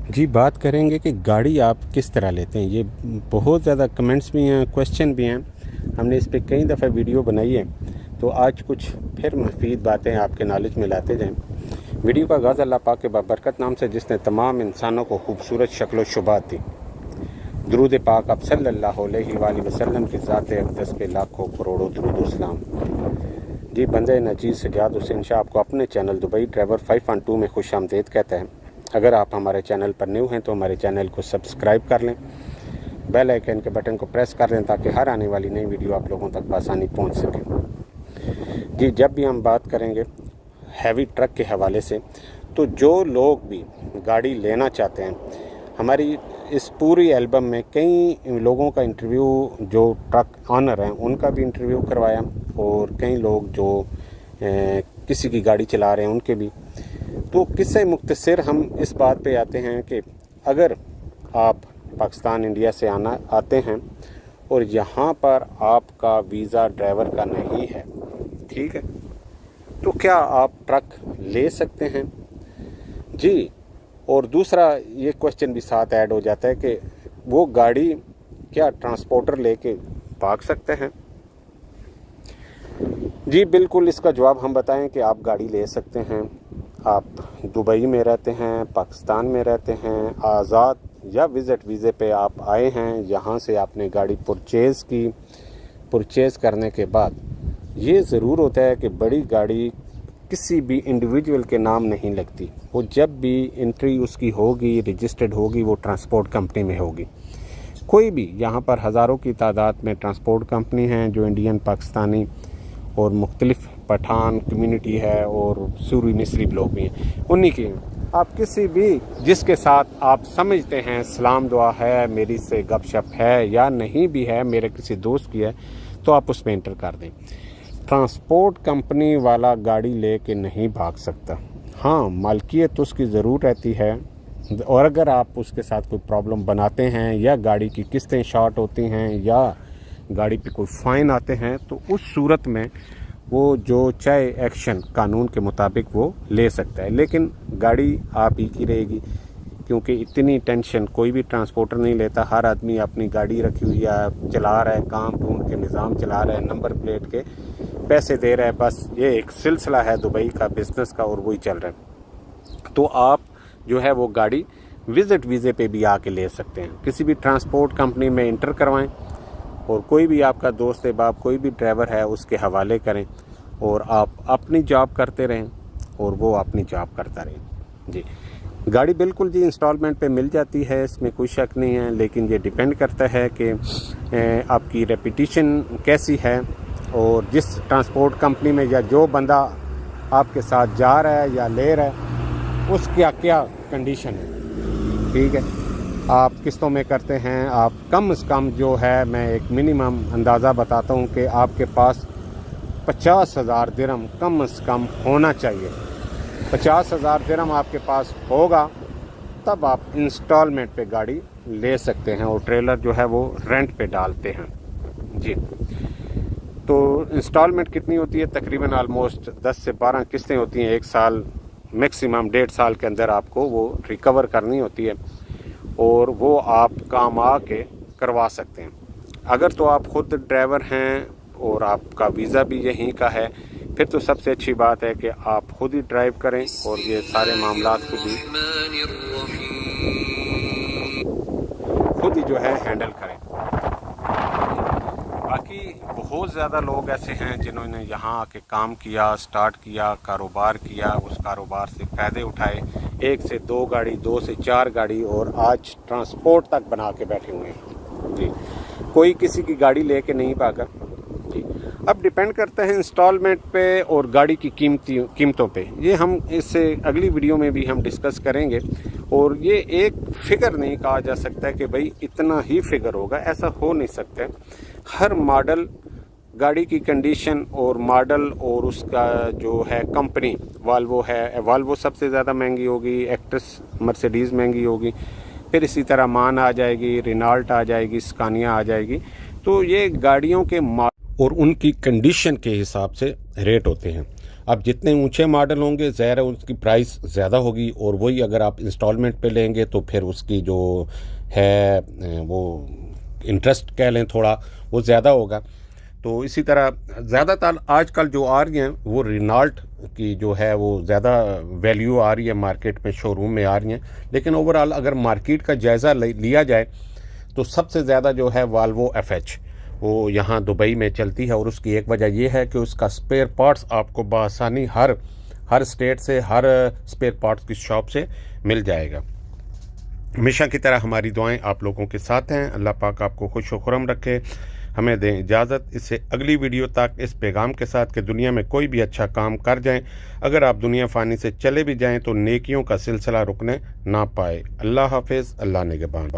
जी, बात करेंगे कि गाड़ी आप किस तरह लेते हैं। ये बहुत ज़्यादा कमेंट्स भी हैं, क्वेश्चन भी हैं। हमने इस पे कई दफ़ा वीडियो बनाई है, तो आज कुछ फिर मुफीद बातें आपके नॉलेज में लाते जाएँ। वीडियो का आगाज़ अल्लाह पाक के बाबरकत नाम से, जिसने तमाम इंसानों को खूबसूरत शक्ल व शुबात दी। दुरूद पाक आप सल्लल्लाहु अलैहि वसल्लम की ज़ात अक़दस पे लाखों करोड़ों दुरूद व सलाम। जी, बंदे नजीर सजाद हुसैन शाह आपको अपने चैनल दुबई ड्राइवर 512 में खुश आमदीद कहता है। अगर आप हमारे चैनल पर न्यू हैं तो हमारे चैनल को सब्सक्राइब कर लें, बेल आइकन के बटन को प्रेस कर लें ताकि हर आने वाली नई वीडियो आप लोगों तक आसानी पहुंच सके। जी, जब भी हम बात करेंगे हैवी ट्रक के हवाले से, तो जो लोग भी गाड़ी लेना चाहते हैं, हमारी इस पूरी एल्बम में कई लोगों का इंटरव्यू, जो ट्रक ऑनर हैं उनका भी इंटरव्यू करवाया, और कई लोग जो किसी की गाड़ी चला रहे हैं उनके भी। तो किस्से मुख्तसर हम इस बात पे आते हैं कि अगर आप पाकिस्तान इंडिया से आते हैं और यहाँ पर आपका वीज़ा ड्राइवर का नहीं है, ठीक है, तो क्या आप ट्रक ले सकते हैं? जी, और दूसरा ये क्वेश्चन भी साथ ऐड हो जाता है कि वो गाड़ी क्या ट्रांसपोर्टर लेके भाग सकते हैं? जी बिल्कुल, इसका जवाब हम बताएं कि आप गाड़ी ले सकते हैं। आप दुबई में रहते हैं, पाकिस्तान में रहते हैं, आज़ाद या विज़िट वीज़े पे आप आए हैं, यहाँ से आपने गाड़ी परचेज़ करने के बाद ये ज़रूर होता है कि बड़ी गाड़ी किसी भी इंडिविजुअल के नाम नहीं लगती। वो जब भी एंट्री उसकी होगी, रजिस्टर्ड होगी, वो ट्रांसपोर्ट कंपनी में होगी। कोई भी यहाँ पर हज़ारों की तादाद में ट्रांसपोर्ट कंपनी हैं जो इंडियन, पाकिस्तानी और मुख्तलिफ़ पठान कम्युनिटी है और सूरी मिस्री लोग भी हैं, उन्हीं की आप किसी भी जिसके साथ आप समझते हैं सलाम दुआ है, मेरी से गपशप है या नहीं भी है, मेरे किसी दोस्त की है, तो आप उसमें एंटर कर दें। ट्रांसपोर्ट कंपनी वाला गाड़ी ले के नहीं भाग सकता। हाँ, मालकियत उसकी ज़रूर रहती है, और अगर आप उसके साथ कोई प्रॉब्लम बनाते हैं या गाड़ी की किस्तें शॉर्ट होती हैं या गाड़ी पे कोई फ़ाइन आते हैं, तो उस सूरत में वो जो चाहे एक्शन कानून के मुताबिक वो ले सकता है, लेकिन गाड़ी आप ही की रहेगी, क्योंकि इतनी टेंशन कोई भी ट्रांसपोर्टर नहीं लेता। हर आदमी अपनी गाड़ी रखी हुई है, चला रहा है, काम ढूंढ के निज़ाम चला रहा है, नंबर प्लेट के पैसे दे रहा है, बस ये एक सिलसिला है दुबई का बिज़नेस का और वही चल रहा है। तो आप जो है वो गाड़ी विज़िट वीज़े पे भी आके ले सकते हैं। किसी भी ट्रांसपोर्ट कंपनी में इंटर करवाएं और कोई भी आपका दोस्त है बाप, कोई भी ड्राइवर है, उसके हवाले करें और आप अपनी जॉब करते रहें और वो अपनी जॉब करता रहे। जी, गाड़ी बिल्कुल जी इंस्टॉलमेंट पे मिल जाती है, इसमें कोई शक नहीं है, लेकिन ये डिपेंड करता है कि आपकी रेपुटेशन कैसी है और जिस ट्रांसपोर्ट कंपनी में या जो बंदा आपके साथ जा रहा है या ले रहा है उसका क्या कंडीशन है, ठीक है। आप किस्तों में करते हैं, आप कम से कम जो है, मैं एक मिनिमम अंदाज़ा बताता हूँ कि आपके पास 50,000 दिरहम कम से कम होना चाहिए। 50,000 दिरहम आपके पास होगा तब आप इंस्टॉलमेंट पे गाड़ी ले सकते हैं, और ट्रेलर जो है वो रेंट पे डालते हैं। जी, तो इंस्टॉलमेंट कितनी होती है? तकरीबन आलमोस्ट 10 से 12 किस्तें होती हैं, एक साल मैक्सिमम 1.5 साल के अंदर आपको वो रिकवर करनी होती है, और वो आप काम आके करवा सकते हैं। अगर तो आप ख़ुद ड्राइवर हैं और आपका वीज़ा भी यहीं का है, फिर तो सबसे अच्छी बात है कि आप खुद ही ड्राइव करें और ये सारे मामलात खुद ही जो है हैंडल करें। बाकी बहुत ज़्यादा लोग ऐसे हैं जिन्होंने यहाँ आके काम किया, स्टार्ट किया, कारोबार किया, उस कारोबार से फ़ायदे उठाए, 1 से 2 गाड़ी, 2 से 4 गाड़ी, और आज ट्रांसपोर्ट तक बना के बैठे हुए हैं। जी, कोई किसी की गाड़ी लेके नहीं भागा। जी, अब डिपेंड करता है इंस्टॉलमेंट पे और गाड़ी की कीमतों पे। ये हम इससे अगली वीडियो में भी हम डिस्कस करेंगे, और ये एक फ़िगर नहीं कहा जा सकता कि भाई इतना ही फ़िगर होगा, ऐसा हो नहीं सकता। हर मॉडल, गाड़ी की कंडीशन और मॉडल और उसका जो है कंपनी, वाल्वो है, वाल्वो सबसे ज़्यादा महंगी होगी, एक्ट्रेस मर्सिडीज़ महंगी होगी, फिर इसी तरह मान आ जाएगी, रेनॉल्ट आ जाएगी, स्कानिया आ जाएगी। तो ये गाड़ियों के और उनकी कंडीशन के हिसाब से रेट होते हैं। अब जितने ऊंचे मॉडल होंगे ज़ाहिर है उसकी प्राइस ज़्यादा होगी, और वही अगर आप इंस्टॉलमेंट पे लेंगे तो फिर उसकी जो है वो इंटरेस्ट कह लें थोड़ा वो ज़्यादा होगा। तो इसी तरह ज़्यादातर आजकल जो आ रही हैं वो रिनॉल्ट की जो है वो ज़्यादा वैल्यू आ रही है मार्केट में, शोरूम में आ रही हैं। लेकिन ओवरऑल अगर मार्केट का जायज़ा लिया जाए तो सबसे ज़्यादा जो है वाल्वो FH वो यहाँ दुबई में चलती है, और उसकी एक वजह यह है कि उसका स्पेयर पार्ट्स आपको बआसानी हर स्टेट से, हर स्पेयर पार्ट्स की शॉप से मिल जाएगा। हमेशा की तरह हमारी दुआएं आप लोगों के साथ हैं। अल्लाह पाक आपको खुश व खुरम रखे। हमें दें इजाज़त इससे अगली वीडियो तक इस पैगाम के साथ कि दुनिया में कोई भी अच्छा काम कर जाएं, अगर आप दुनिया फ़ानी से चले भी जाएं तो नेकियों का सिलसिला रुकने ना पाए। अल्लाह हाफिज़, अल्लाह निगहबान।